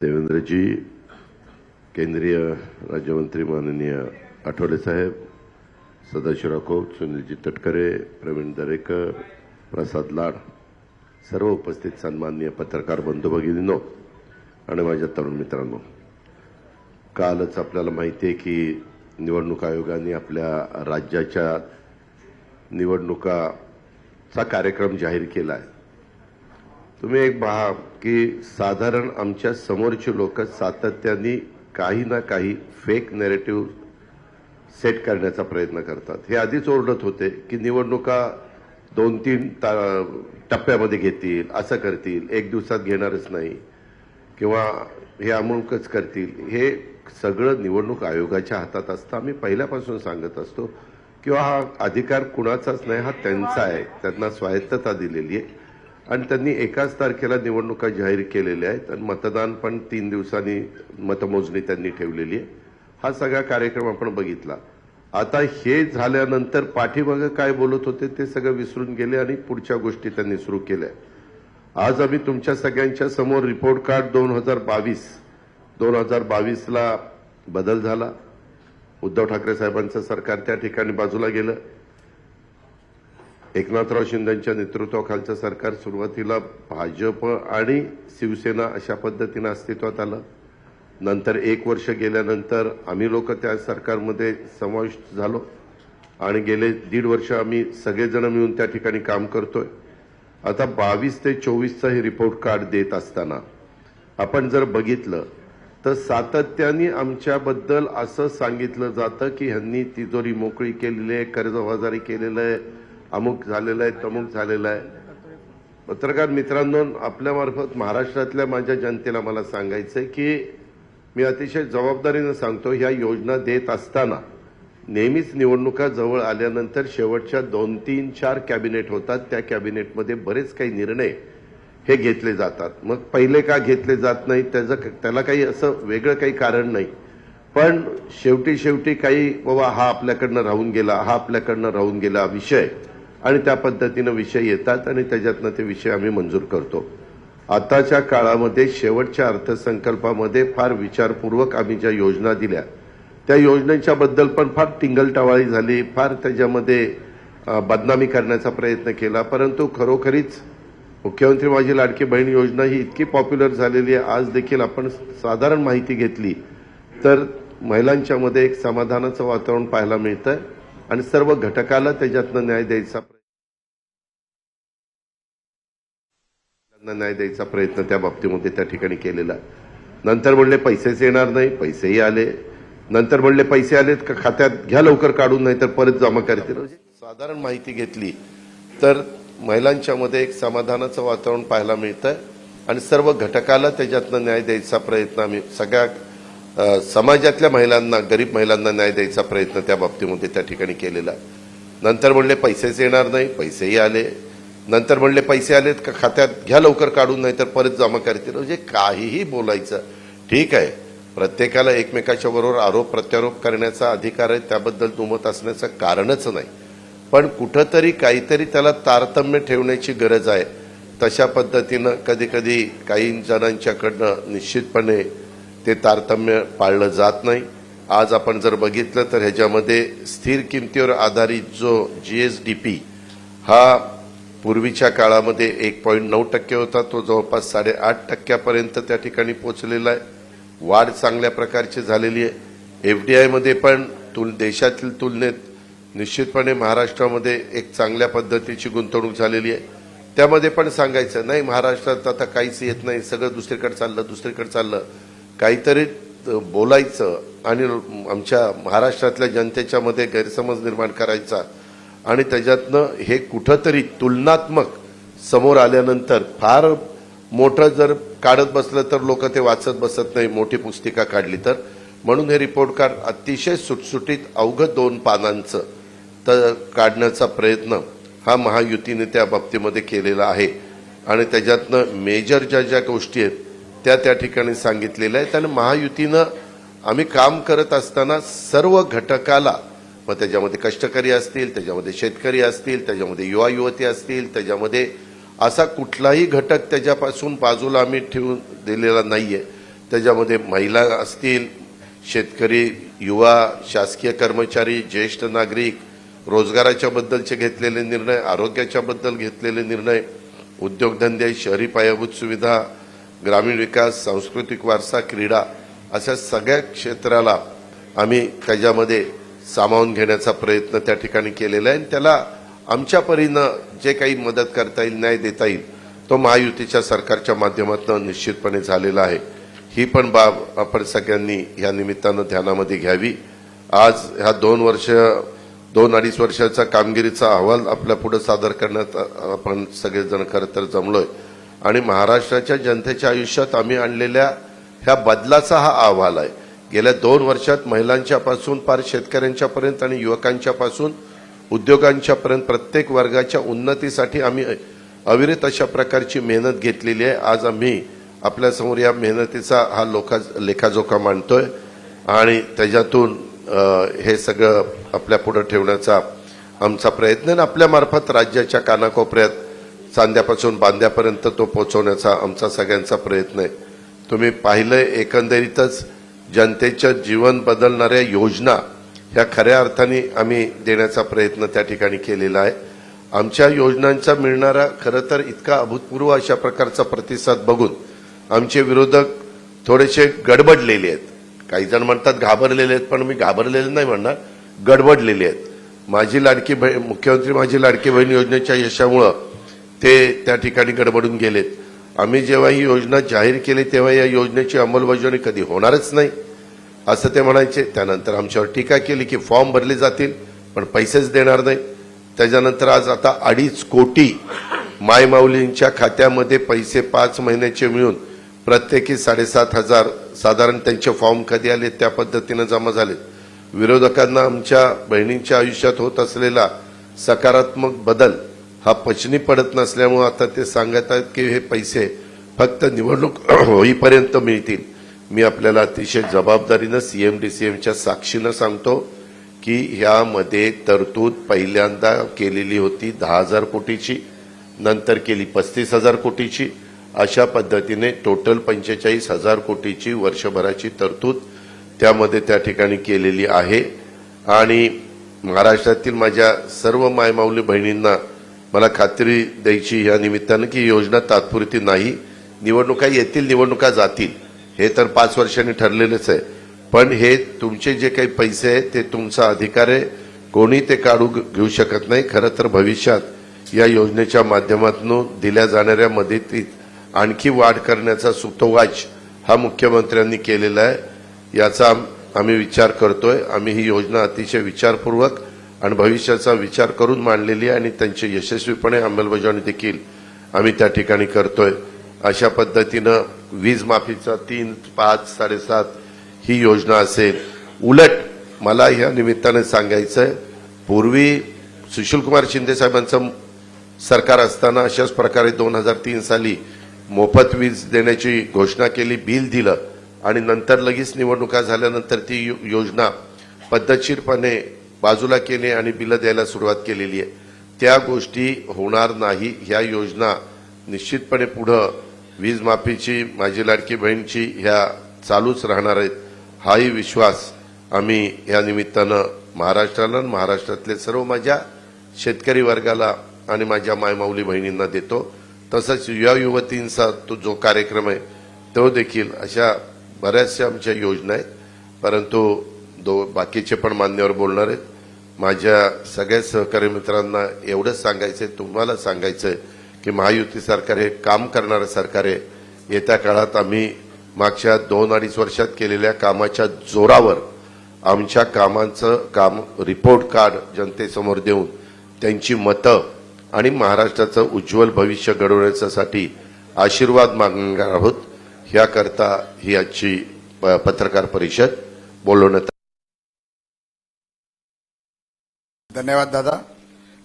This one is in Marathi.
देवेंद्रजी, केंद्रीय राज्यमंत्री माननीय आठवले साहेब, सदाशिवराव खोत, सुनीलजी तटकरे, प्रवीण दरेकर, प्रसाद लाड, सर्व उपस्थित सन्माननीय पत्रकार बंधू भगिनींनो आणि माझ्या तरुण मित्रांनो, कालच आपल्याला माहिती आहे की निवडणूक आयोगाने आपल्या राज्याच्या निवडणुकाचा कार्यक्रम जाहीर केला आहे। तुम्ही एक पहा की साधारण आमच्या समोरची लोक सातत्याने काही ना काही फेक नॅरेटिव्ह सेट करण्याचा प्रयत्न करतात। हे आधीच ओरडत होते की निवडणुका 2-3 टप्प्यामध्ये घेतील, असं करतील, एक दिवसात घेणारच नाही किंवा हे अमुकच करतील। हे सगळं निवडणूक आयोगाच्या हातात असतं। आम्ही पहिल्यापासून सांगत असतो किंवा हा अधिकार कुणाचाच नाही, हा त्यांचा आहे, त्यांना स्वायत्तता दिलेली आहे आणि त्यांनी एकाच तारखेला निवडणुका जाहीर केलेल्या आहेत आणि मतदान पण 3 दिवसांनी मतमोजणी त्यांनी ठेवलेली आहे। हा सगळा कार्यक्रम आपण बघितला। आता हे झाल्यानंतर पाठीमागे काय बोलत होते ते सगळं विसरून गेले आणि पुढच्या गोष्टी त्यांनी सुरू केल्या। आज आम्ही तुमच्या सगळ्यांच्या समोर रिपोर्ट कार्ड 2022 ला बदल झाला। उद्धव ठाकरे साहेबांचं सरकार त्या ठिकाणी बाजूला गेलं। एकनाथराव शिंदेच्या नेतृत्वाखालचं सरकार सुरुवातीला भाजप आणि शिवसेना अशा पद्धतीने अस्तित्वात आलं। नंतर 1 वर्ष गेल्यानंतर आम्ही लोक त्या सरकारमध्ये समाविष्ट झालो आणि गेले 1.5 वर्ष आम्ही सगळेजण मिळून त्या ठिकाणी काम करतोय। आता 22 ते 24 चा हे रिपोर्ट कार्ड देत असताना आपण जर बघितलं तर सातत्याने आमच्याबद्दल असं सांगितलं जातं की ह्यांनी तिजोरी मोकळी केलेली आहे, कर्जबाजारी केलेलं आहे, अमुक झालेलं आहे, तमुक झालेलं आहे। पत्रकार मित्रांनो, आपल्यामार्फत महाराष्ट्रातल्या माझ्या जनतेला मला सांगायचंय की मी अतिशय जबाबदारीने सांगतो, ह्या योजना देत असताना नेहमीच निवडणुका जवळ आल्यानंतर शेवटच्या 2, 3, 4 कॅबिनेट होतात। त्या कॅबिनेटमध्ये बरेच काही निर्णय हे घेतले जातात। मग पहिले का घेतले जात नाही त्याला काही असं वेगळं काही कारण नाही, पण शेवटी काही बाबा हा आपल्याकडनं राहून गेला विषय आणि त्या पद्धतीने विषय येतात आणि त्याच्यातनं ते विषय आम्ही मंजूर करतो। आताच्या काळामध्ये शेवटच्या अर्थसंकल्पामध्ये फार विचारपूर्वक आम्ही ज्या योजना दिल्या त्या योजनेच्या बद्दल पण फार टिंगलटावाळी झाली, फार त्याच्यामध्ये बदनामी करण्याचा प्रयत्न केला। परंतु खरोखरीच मुख्यमंत्री माझी लाडकी बहीण योजना ही इतकी पॉप्युलर झालेली आहे। आज देखील आपण साधारण माहिती घेतली तर महिलांच्या मध्ये एक समाधानाचं वातावरण पाहायला मिळतंय आणि सर्व घटकाला त्याच्यातनं न्याय द्यायचा प्रयत्न त्या बाबतीमध्ये त्या ठिकाणी केलेला। नंतर म्हणले पैसेच येणार नाही, पैसेही आले। नंतर म्हणले पैसे आलेत का खात्यात घ्या लवकर काढून, नाही तर परत जमा करतील। साधारण माहिती घेतली तर महिलांच्या मध्ये एक समाधानाचं वातावरण पाहायला मिळतंय आणि सर्व घटकाला त्याच्यातनं न्याय द्यायचा प्रयत्न आम्ही सगळ्या समाजातल्या महिलांना, गरीब महिलांना न्याय द्यायचा प्रयत्न त्या बाबतीमध्ये त्या ठिकाणी केलेला। नंतर म्हणले पैसेच येणार नाही, पैसेही आले। नंतर म्हणले पैसे आलेत का खात्यात घ्या लवकर काढून, नाही तर परत जमा करतील। म्हणजे काहीही बोलायचं, ठीक आहे, प्रत्येकाला एकमेकाच्या बरोबर आरोप प्रत्यारोप करण्याचा अधिकार आहे, त्याबद्दल दुमत असण्याचं कारणच नाही, पण कुठंतरी काहीतरी त्याला तारतम्य ठेवण्याची गरज आहे। तशा पद्धतीनं कधी काही जणांच्याकडनं निश्चितपणे ते तारतम्य पाळलं जात नाही। आज आपण जर बघितलं तर ह्याच्यामध्ये स्थिर किमतीवर आधारित जो GSDP हा पूर्वीच्या काळामध्ये 1.9% होता, तो जवळपास 8.5% त्या ठिकाणी पोहोचलेला आहे। वाढ चांगल्या प्रकारची झालेली आहे। FDI मध्ये पण देशातील तुलनेत निश्चितपणे महाराष्ट्रामध्ये एक चांगल्या पद्धतीची गुंतवणूक झालेली आहे। त्यामध्ये पण सांगायचं नाही महाराष्ट्रात आता काहीच येत नाही, सगळं दुसरीकडे चाललं, काहीतरी बोलायचं आणि आमच्या महाराष्ट्रातल्या जनतेच्या मध्ये गैरसमज निर्माण करायचा आणि त्याच्यातनं हे कुठंतरी तुलनात्मक समोर आल्यानंतर फार मोठं जर काढत बसलं तर लोक ते वाचत बसत नाही, मोठी पुस्तिका काढली तर। म्हणून हे रिपोर्ट कार्ड अतिशय सुटसुटीत अवघं 2 पानांचं काढण्याचा प्रयत्न हा महायुतीने त्या बाबतीमध्ये केलेला आहे आणि त्याच्यातनं मेजर ज्या गोष्टी आहेत त्या ठिकाणी सांगितलेल्या आहेत। आणि महायुतीनं आम्ही काम करत असताना सर्व घटकाला, मग त्याच्यामध्ये कष्टकरी असतील, त्याच्यामध्ये शेतकरी असतील, त्याच्यामध्ये युवा युवती असतील, त्याच्यामध्ये असा कुठलाही घटक त्याच्यापासून बाजूला आम्ही ठेवून दिलेला नाहीये। त्याच्यामध्ये महिला असतील, शेतकरी, युवा, शासकीय कर्मचारी, ज्येष्ठ नागरिक, रोजगाराच्या बद्दलचे घेतलेले निर्णय, आरोग्याच्या बद्दल घेतलेले निर्णय, उद्योगधंदे, शहरी पायाभूत सुविधा, ग्रामीण विकास, सांस्कृतिक वारसा, क्रीडा अशा सगळ्या क्षेत्राला आम्ही त्याच्यामध्ये सामावून घेण्याचा प्रयत्न त्या ठिकाणी केलेला आहे. त्याला आमच्या परीनं जे काही मदत करता येईल, न्याय देता येईल, तो महायुतीच्या सरकारच्या माध्यमातून निश्चितपणे झालेला आहे. ही पण बाब आपण सगळ्यांनी या निमित्तानं ध्यानामध्ये घ्यावी. आज ह्या 2-2.5 वर्षाचा कामगिरीचा अहवाल आपल्या पुढे सादर करण्यात आपण सगळेजण खरं तर जमलोय आणि महाराष्ट्राच्या जनतेच्या आयुष्यात आम्ही आणलेल्या ह्या बदलाचा हा अहवाल आहे. गेल्या 2 वर्षात महिलांच्या पासून पार शेतकऱ्यांच्यापर्यंत आणि युवकांच्या पासून उद्योगांच्यापर्यंत प्रत्येक वर्गाच्या उन्नतीसाठी आम्ही अविरत अशा प्रकारची मेहनत घेतलेली आहे. आज आम्ही आपल्यासमोर या मेहनतीचा हा लेखाजोखा मांडतोय आणि त्याच्यातून हे सगळं आपल्या पुढे ठेवण्याचा आमचा प्रयत्न आहे. आपल्यामार्फत राज्याच्या कानाकोपऱ्यात चांद्यापासून बांद्यापर्यंत तो पोहोचवण्याचा आमचा सगळ्यांचा प्रयत्न आहे. तुम्ही पाहिलंय एकंदरीतच जनतेचं जीवन बदलणाऱ्या योजना ह्या खऱ्या अर्थाने आम्ही देण्याचा प्रयत्न त्या ठिकाणी केलेला आहे. आमच्या योजनांचा मिळणारा खरं तर इतका अभूतपूर्व अशा प्रकारचा प्रतिसाद बघून आमचे विरोधक थोडेसे गडबडलेले आहेत. काही जण म्हणतात घाबरलेले आहेत, पण मी घाबरलेले नाही म्हणणार, गडबडलेले आहेत. माझी लाडकी बहीण, मुख्यमंत्री माझी लाडकी बहीण योजनेच्या यशामुळं ते त्या ठिकाणी गडबडून गेलेत. आम्ही जेव्हा ही योजना जाहीर केली तेव्हा या योजनेची अंमलबजावणी कधी होणारच नाही असं ते म्हणायचे. त्यानंतर आमच्यावर टीका केली की फॉर्म भरले जातील पण पैसेच देणार नाही. त्याच्यानंतर आज आता 2.5 कोटी मायमाऊलींच्या खात्यामध्ये पैसे 5 महिन्याचे मिळून प्रत्येकी 7,500 साधारण त्यांचे फॉर्म कधी आले त्या पद्धतीने जमा झाले. विरोधकांना आमच्या बहिणींच्या आयुष्यात होत असलेला सकारात्मक बदल हा पचनी पडत नसल्यामुळे आता ते सांगत आहेत की हे पैसे फक्त निवडणूक होईपर्यंत मिळतील. मी आपल्याला अतिशय जबाबदारीनं सीएमडीसीएमच्या साक्षीनं सांगतो की ह्यामध्ये तरतूद पहिल्यांदा केलेली होती 10,000 कोटीची, नंतर केली 35,000 कोटीची. अशा पद्धतीने टोटल 45,000 कोटीची वर्षभराची तरतूद त्यामध्ये त्या ठिकाणी केलेली आहे. आणि महाराष्ट्रातील माझ्या सर्व मायमाऊली बहिणींना मला खात्री द्यायची या निमित्तानं की योजना तात्पुरती नाही. निवडणुका येतील, निवडणुका जातील, हे तर 5 वर्षांनी ठरलेलंच आहे. पण हे तुमचे जे काही पैसे आहेत ते तुमचा अधिकार आहे, कोणी ते काढू घेऊ शकत नाही. खरं तर भविष्यात या योजनेच्या माध्यमातून दिल्या जाणाऱ्या मदतीत आणखी वाढ करण्याचा सुतोवाच हा मुख्यमंत्र्यांनी केलेला आहे. याचा आम्ही विचार करतोय. आम्ही ही योजना अतिशय विचारपूर्वक आणि भविष्याचा विचार करून मांडलेली आहे आणि त्यांची यशस्वीपणे अंमलबजावणी देखील आम्ही त्या ठिकाणी करतोय. अशा पद्धतीनं वीज माफीचा 3, 5, 7.5 ही योजना असेल. उलट मला या निमित्ताने सांगायचंय, पूर्वी सुशीलकुमार शिंदे साहेबांचं सरकार असताना अशाच प्रकारे 2003 साली मोफत वीज देण्याची घोषणा केली, बिल दिलं आणि नंतर लगेच निवडणुका झाल्यानंतर ती योजना पद्धतशीरपणे बाजूला केली आणि बिलं द्यायला सुरुवात केलेली आहे. त्या गोष्टी होणार नाही. ह्या योजना निश्चितपणे पुढं वीज माफीची, माझी लाडकी बहीणची ह्या चालूच राहणार आहेत. हाही विश्वास आम्ही या निमित्तानं महाराष्ट्राला, महाराष्ट्रातले सर्व माझ्या शेतकरी वर्गाला आणि माझ्या मायमाऊली बहिणींना देतो. तसंच युवा युवतींचा तो जो कार्यक्रम आहे तो देखील, अशा बऱ्याचशा आमच्या योजना आहेत. परंतु बाकीचे पण मान्यवर बोलणार आहेत. माझ्या सगळ्या सहकारी मित्रांना एवढंच सांगायचंय, तुम्हाला सांगायचंय की महायुती सरकार हे काम करणारं सरकार आहे. येत्या काळात आम्ही मागच्या 2-2.5 वर्षात केलेल्या कामाच्या जोरावर आमच्या कामांचं काम रिपोर्ट कार्ड जनतेसमोर देऊन त्यांची मतं आणि महाराष्ट्राचं उज्ज्वल भविष्य घडवण्यासाठी आशीर्वाद मागणार आहोत. याकरता ही आजची पत्रकार परिषद बोलवण्यात. धन्यवाद दादा.